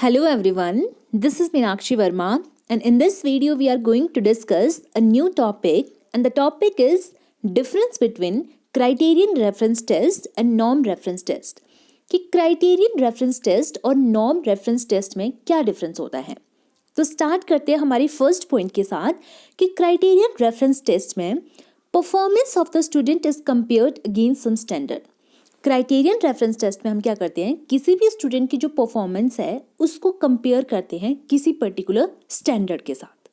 Hello everyone, this is Meenakshi Verma, and in this video we are going to discuss a new topic, and the topic is difference between criterion reference test and norm reference test. कि criterion reference test और norm reference test में क्या difference होता है। तो start करते हैं हमारी फर्स्ट पॉइंट के साथ कि क्राइटेरियन रेफरेंस टेस्ट में performance of the student is compared against some standard. Criterion reference test में हम क्या करते हैं, किसी भी स्टूडेंट की जो परफॉर्मेंस है उसको कंपेयर करते हैं किसी पर्टिकुलर स्टैंडर्ड के साथ।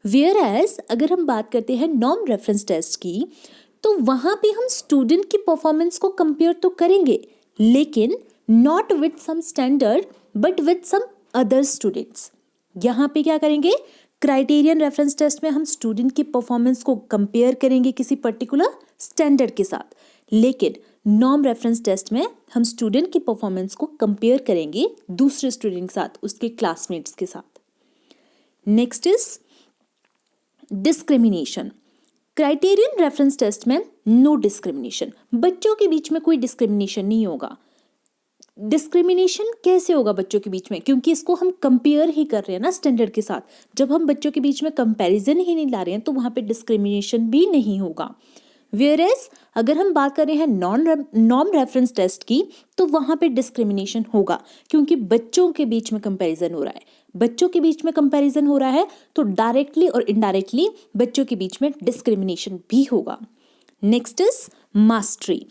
वेयर एज अगर हम बात करते हैं नॉर्म रेफरेंस टेस्ट की, तो वहाँ पे हम स्टूडेंट की परफॉर्मेंस को कंपेयर तो करेंगे, लेकिन not with some standard but with some other students. यहाँ पे क्या करेंगे, क्राइटेरियन रेफरेंस टेस्ट में हम स्टूडेंट की परफॉर्मेंस को कंपेयर करेंगे किसी पर्टिकुलर स्टैंडर्ड के साथ, लेकिन नॉर्म रेफरेंस टेस्ट में हम स्टूडेंट की परफॉर्मेंस को कंपेयर करेंगे दूसरे स्टूडेंट के साथ, उसके क्लासमेट्स के साथ। Next is discrimination. Criterion reference test में नो डिस्क्रिमिनेशन, बच्चों के बीच में कोई डिस्क्रिमिनेशन नहीं होगा। डिस्क्रिमिनेशन कैसे होगा बच्चों के बीच में, क्योंकि इसको हम कंपेयर ही कर रहे हैं ना स्टैंडर्ड के साथ। जब हम बच्चों के बीच में कंपैरिजन ही नहीं ला रहे हैं तो वहाँ पे डिस्क्रिमिनेशन भी नहीं होगा। वेयरएज अगर हम बात कर रहे हैं नॉर्म रेफरेंस टेस्ट की, तो वहाँ पे डिस्क्रिमिनेशन होगा, क्योंकि बच्चों के बीच में कंपैरिजन हो रहा है। बच्चों के बीच में कंपैरिजन हो रहा है तो डायरेक्टली और इनडायरेक्टली बच्चों के बीच में डिस्क्रिमिनेशन भी होगा। Next is mastery.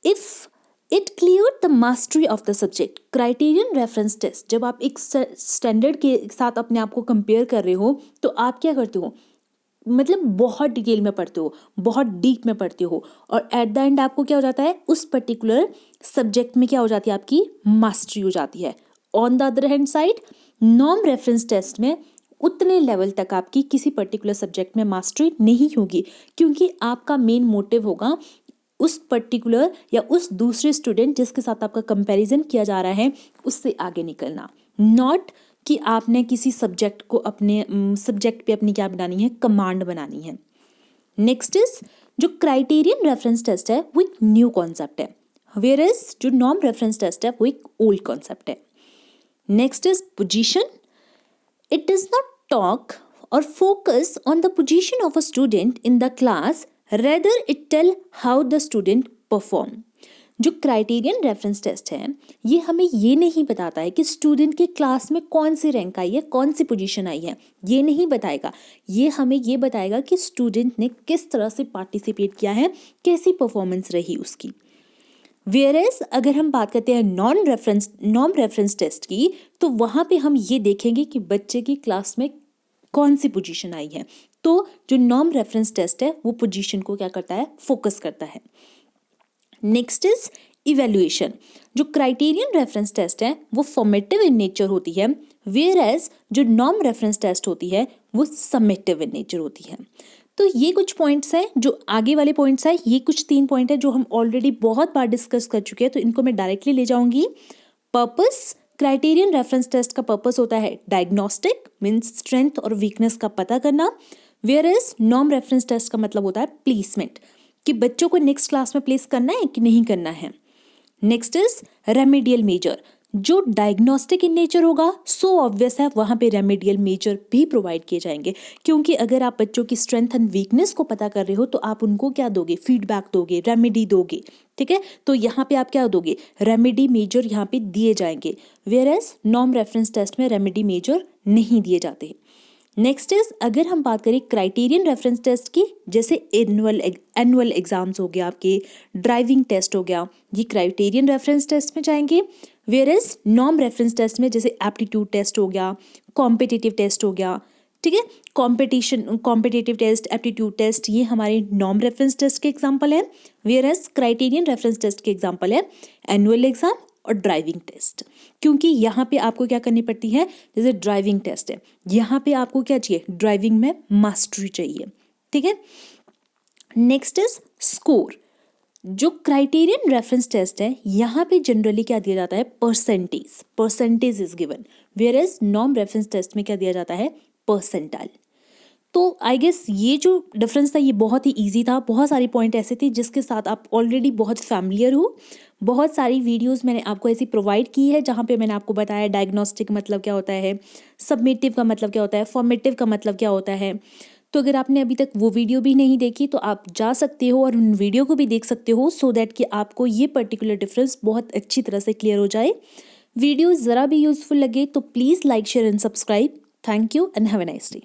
If it clear the mastery of the subject. Criterion reference test, जब आप एक स्टैंडर्ड के साथ अपने आप को कंपेयर कर रहे हो तो आप क्या करते हो, मतलब बहुत डिटेल में पढ़ते हो, बहुत डीप में पढ़ते हो, और एट द एंड आपको क्या हो जाता है, उस पर्टिकुलर सब्जेक्ट में क्या हो जाती है, आपकी मास्टरी हो जाती है। On the other hand side norm reference test में उतने लेवल तक आपकी किसी पर्टिकुलर सब्जेक्ट में मास्टरी नहीं होगी, क्योंकि आपका मेन मोटिव होगा उस पर्टिकुलर या उस दूसरे स्टूडेंट जिसके साथ आपका कंपैरिजन किया जा रहा है उससे आगे निकलना, नॉट कि आपने किसी सब्जेक्ट को अपने सब्जेक्ट पे अपनी क्या बनानी है, कमांड बनानी है। नेक्स्ट इज जो क्राइटेरियन रेफरेंस टेस्ट है वो एक न्यू कॉन्सेप्ट है, वेयर इज जो नॉर्म रेफरेंस टेस्ट है वो एक ओल्ड कॉन्सेप्ट है। Next is position. It does not talk और focus on the position of a student in the class, rather it tell how the student perform. जो criterion reference test है ये हमें ये नहीं बताता है कि स्टूडेंट के क्लास में कौन सी रैंक आई है, कौन सी पोजीशन आई है, ये नहीं बताएगा। ये हमें ये बताएगा कि स्टूडेंट ने किस तरह से पार्टिसिपेट किया है, कैसी परफॉर्मेंस रही उसकी। वेयरएज अगर हम बात करते हैं नॉर्म रेफरेंस टेस्ट की, तो वहाँ पे हम ये देखेंगे कि बच्चे की क्लास में कौन सी पोजीशन आई है। तो जो नॉर्म रेफरेंस टेस्ट है वो पोजीशन को क्या करता है, फोकस करता है। Next is evaluation. जो क्राइटेरियन रेफरेंस टेस्ट है वो फॉर्मेटिव इन नेचर होती है, वेयर एज जो नॉर्म रेफरेंस टेस्ट होती है वो समेटिव इन नेचर होती है। तो ये कुछ पॉइंट्स हैं, जो आगे वाले पॉइंट्स हैं, ये कुछ 3 पॉइंट है जो हम ऑलरेडी बहुत बार डिस्कस कर चुके हैं, तो इनको मैं डायरेक्टली ले जाऊंगी। पर्पस, क्राइटेरियन रेफरेंस टेस्ट का पर्पस होता है डायग्नोस्टिक, मीन्स स्ट्रेंथ और वीकनेस का पता करना, whereas norm reference test का मतलब होता है प्लेसमेंट, कि बच्चों को नेक्स्ट क्लास में प्लेस करना है कि नहीं करना है। Next is remedial measure. जो डायग्नोस्टिक इन नेचर होगा, सो ऑब्वियस है वहाँ पे रेमेडियल मेजर भी प्रोवाइड किए जाएंगे, क्योंकि अगर आप बच्चों की स्ट्रेंथ एंड वीकनेस को पता कर रहे हो तो आप उनको क्या दोगे, फीडबैक दोगे, रेमेडी दोगे। ठीक है, तो यहाँ पे आप क्या दोगे, रेमेडी मेजर यहाँ पे दिए जाएंगे, whereas norm reference test में रेमेडी मेजर नहीं दिए जाते। नेक्स्ट इज अगर हम बात करें क्राइटेरियन रेफरेंस टेस्ट की, जैसे एनुअल एग्जाम्स हो गया, आपके ड्राइविंग टेस्ट हो गया, ये क्राइटेरियन रेफरेंस टेस्ट में जाएंगे। Where is norm reference test में जैसे एप्टीट्यूड टेस्ट हो गया, कॉम्पिटिटिव टेस्ट हो गया, ठीक है, कॉम्पिटिटिव टेस्ट, एप्टीट्यूड टेस्ट, ये हमारे नॉर्म रेफरेंस टेस्ट के एग्जाम्पल है। Whereas criterion reference test के एग्जाम्पल है एनुअल एग्जाम और ड्राइविंग टेस्ट, क्योंकि यहाँ पे आपको क्या करनी पड़ती है, जैसे ड्राइविंग टेस्ट है, यहाँ पे आपको क्या चाहिए, ड्राइविंग में मास्टरी चाहिए। ठीक है, नेक्स्ट इज स्कोर। जो क्राइटेरियन रेफरेंस टेस्ट है यहाँ पे जनरली क्या दिया जाता है, percentage is given, whereas norm reference test में क्या दिया जाता है, परसेंटाइल। तो आई गेस ये जो डिफरेंस था ये बहुत ही ईजी था, बहुत सारी पॉइंट ऐसे थे जिसके साथ आप ऑलरेडी बहुत फैमिलियर हो। बहुत सारी वीडियोस मैंने आपको ऐसी प्रोवाइड की है जहाँ पे मैंने आपको बताया डायग्नोस्टिक मतलब क्या होता है, सबमिटिव का मतलब क्या होता है, फॉर्मेटिव का मतलब क्या होता है। तो अगर आपने अभी तक वो वीडियो भी नहीं देखी तो आप जा सकते हो और उन वीडियो को भी देख सकते हो, सो दैट कि आपको ये पर्टिकुलर डिफरेंस बहुत अच्छी तरह से क्लियर हो जाए। वीडियो ज़रा भी यूजफुल लगे तो please like share and subscribe. Thank you and have a nice day.